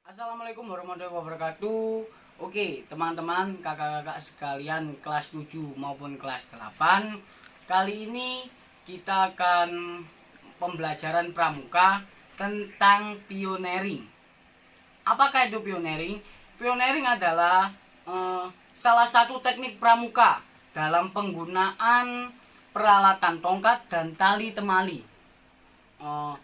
Assalamualaikum warahmatullahi wabarakatuh. Oke, teman-teman, kakak-kakak sekalian kelas 7 maupun kelas 8. Kali ini kita akan pembelajaran pramuka tentang pioneering. Apakah itu pioneering? Pioneering adalah salah satu teknik pramuka dalam penggunaan peralatan tongkat dan tali temali. eh,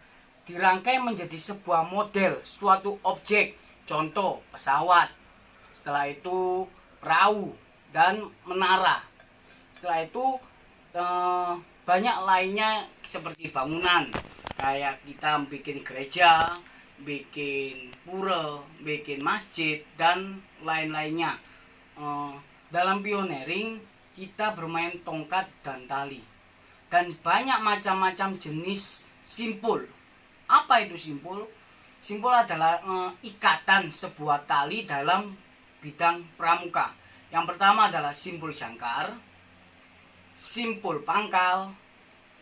Dirangkai menjadi sebuah model suatu objek, contoh pesawat, setelah itu perahu dan menara, setelah itu eh, banyak lainnya seperti bangunan, kayak kita bikin gereja, bikin pura, bikin masjid dan lain-lainnya. Eh, Dalam pioneering kita bermain tongkat dan tali dan banyak macam-macam jenis simpul. Apa itu simpul? Simpul adalah ikatan sebuah tali dalam bidang pramuka. Yang pertama adalah simpul jangkar, simpul pangkal,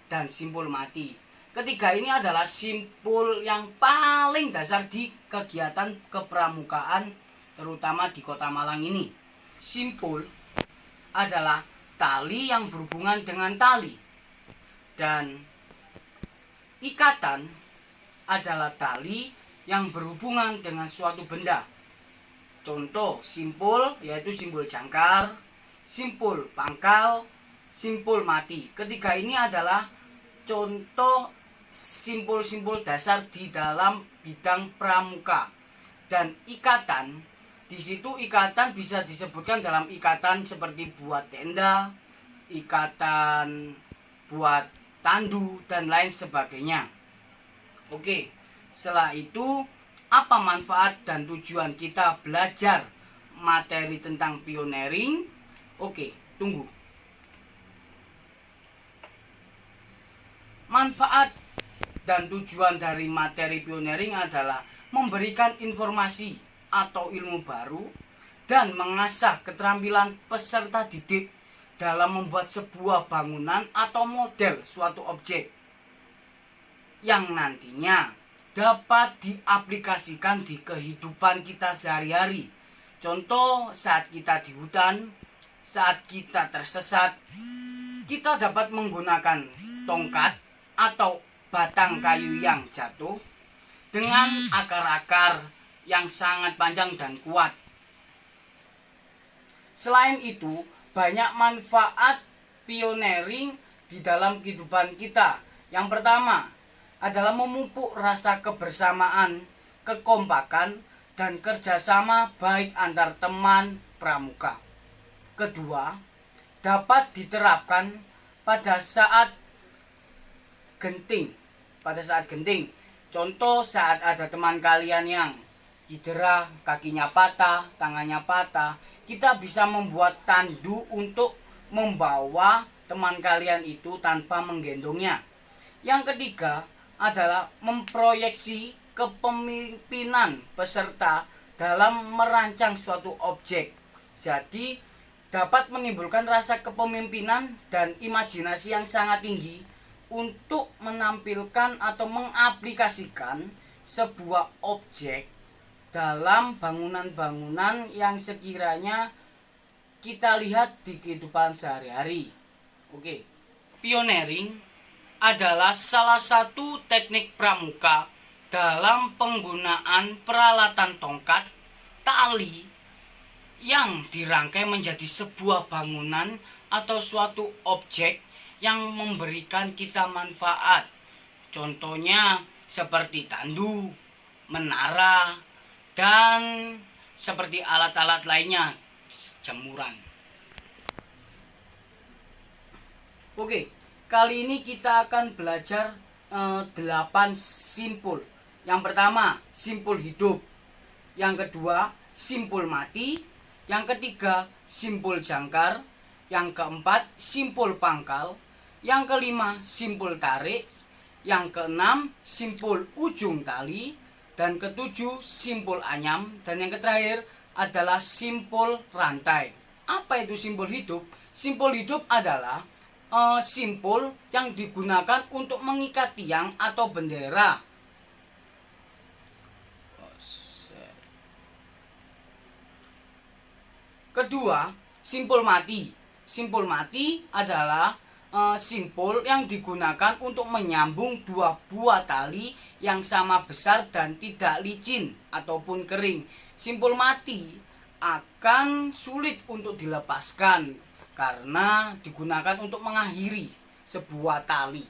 dan simpul mati. Ketiga ini adalah simpul yang paling dasar di kegiatan kepramukaan, terutama di Kota Malang ini. Simpul adalah tali yang berhubungan dengan tali, dan ikatan adalah tali yang berhubungan dengan suatu benda. Contoh simpul yaitu simpul jangkar, simpul pangkal, simpul mati. Ketiga ini adalah contoh simpul-simpul dasar di dalam bidang pramuka. Dan ikatan, di situ ikatan bisa disebutkan dalam ikatan seperti buat tenda, ikatan buat tandu dan lain sebagainya. Oke, setelah itu apa manfaat dan tujuan kita belajar materi tentang pioneering? Oke, tunggu. Manfaat dan tujuan dari materi pioneering adalah memberikan informasi atau ilmu baru dan mengasah keterampilan peserta didik dalam membuat sebuah bangunan atau model suatu objek yang nantinya dapat diaplikasikan di kehidupan kita sehari-hari. Contoh saat kita di hutan, saat kita tersesat, kita dapat menggunakan tongkat atau batang kayu yang jatuh dengan akar-akar yang sangat panjang dan kuat. Selain itu, banyak manfaat pioneering di dalam kehidupan kita. Yang pertama adalah memupuk rasa kebersamaan, kekompakan, dan kerjasama baik antar teman pramuka. Kedua, dapat diterapkan pada saat genting. Contoh saat ada teman kalian yang cedera, kakinya patah, tangannya patah, kita bisa membuat tandu untuk membawa teman kalian itu tanpa menggendongnya. Yang ketiga adalah memproyeksi kepemimpinan peserta dalam merancang suatu objek. Jadi dapat menimbulkan rasa kepemimpinan dan imajinasi yang sangat tinggi untuk menampilkan atau mengaplikasikan sebuah objek dalam bangunan-bangunan yang sekiranya kita lihat di kehidupan sehari-hari. Oke, pioneering adalah salah satu teknik pramuka dalam penggunaan peralatan tongkat, tali yang dirangkai menjadi sebuah bangunan atau suatu objek yang memberikan kita manfaat. Contohnya seperti tandu, menara, dan seperti alat-alat lainnya, jemuran. Oke, kali ini kita akan belajar 8 simpul. Yang pertama, simpul hidup. Yang kedua, simpul mati. Yang ketiga, simpul jangkar. Yang keempat, simpul pangkal. Yang kelima, simpul tarik. Yang keenam, simpul ujung tali. Dan ketujuh, simpul anyam. Dan yang terakhir adalah simpul rantai. Apa itu simpul hidup? Simpul hidup adalah simpul yang digunakan untuk mengikat tiang atau bendera. Kedua, simpul mati. Simpul mati adalah simpul yang digunakan untuk menyambung dua buah tali yang sama besar dan tidak licin ataupun kering. Simpul mati akan sulit untuk dilepaskan karena digunakan untuk mengakhiri sebuah tali.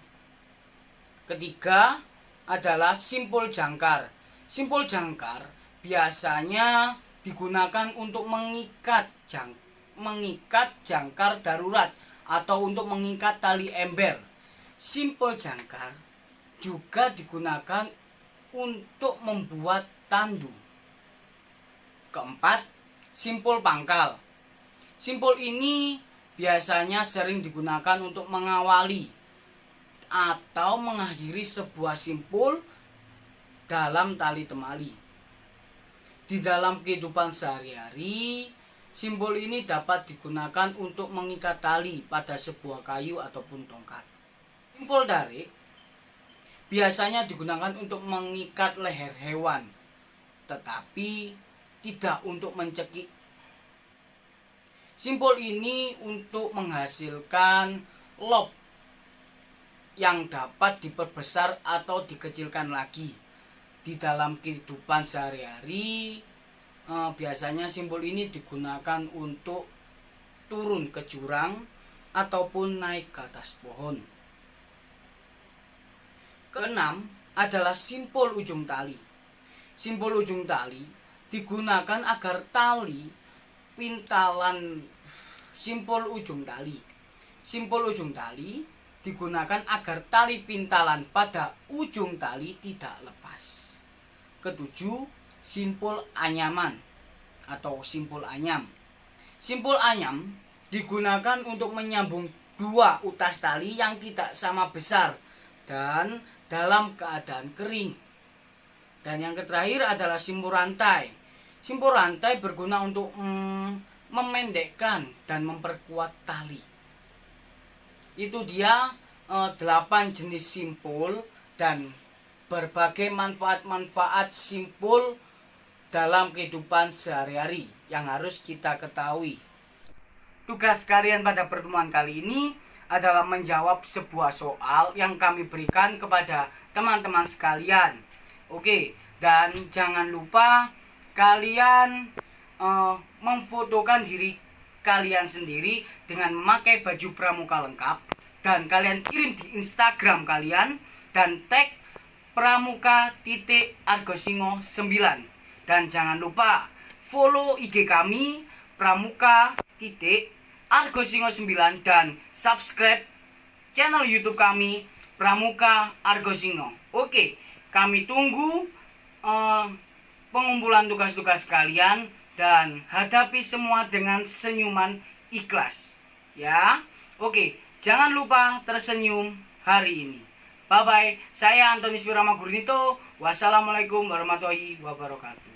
Ketiga adalah simpul jangkar. Simpul jangkar biasanya digunakan untuk mengikat jangkar darurat atau untuk mengikat tali ember. Simpul jangkar juga digunakan untuk membuat tandu. Keempat, simpul pangkal. Simpul ini biasanya sering digunakan untuk mengawali atau mengakhiri sebuah simpul dalam tali temali. Di dalam kehidupan sehari-hari, simpul ini dapat digunakan untuk mengikat tali pada sebuah kayu ataupun tongkat. Simpul tarik biasanya digunakan untuk mengikat leher hewan, tetapi tidak untuk mencekik. Simpul ini untuk menghasilkan lob yang dapat diperbesar atau dikecilkan lagi. Di dalam kehidupan sehari-hari, biasanya simpul ini digunakan untuk turun ke jurang ataupun naik ke atas pohon. Keenam adalah simpul ujung tali. Simpul ujung tali digunakan agar tali pintalan simpul ujung tali. Simpul ujung tali digunakan agar tali pintalan pada ujung tali tidak lepas. Ketujuh, simpul anyaman atau simpul anyam. Simpul anyam digunakan untuk menyambung dua utas tali yang tidak sama besar dan dalam keadaan kering. Dan yang terakhir adalah simpul rantai. Simpul rantai berguna untuk memendekkan dan memperkuat tali. Itu dia 8 jenis simpul dan berbagai manfaat-manfaat simpul dalam kehidupan sehari-hari yang harus kita ketahui. Tugas kalian pada pertemuan kali ini adalah menjawab sebuah soal yang kami berikan kepada teman-teman sekalian. Oke, dan jangan lupa kalian memfotokan diri kalian sendiri dengan memakai baju pramuka lengkap dan kalian kirim di Instagram kalian dan tag pramuka.argosingo 9. Dan jangan lupa follow IG kami pramuka.argosingo 9 dan subscribe channel YouTube kami Pramuka Argosingo. Oke, kami tunggu pengumpulan tugas-tugas kalian dan hadapi semua dengan senyuman ikhlas. Ya. Oke, jangan lupa tersenyum hari ini. Bye bye. Saya Antonius Wirama Gurnito. Wassalamualaikum warahmatullahi wabarakatuh.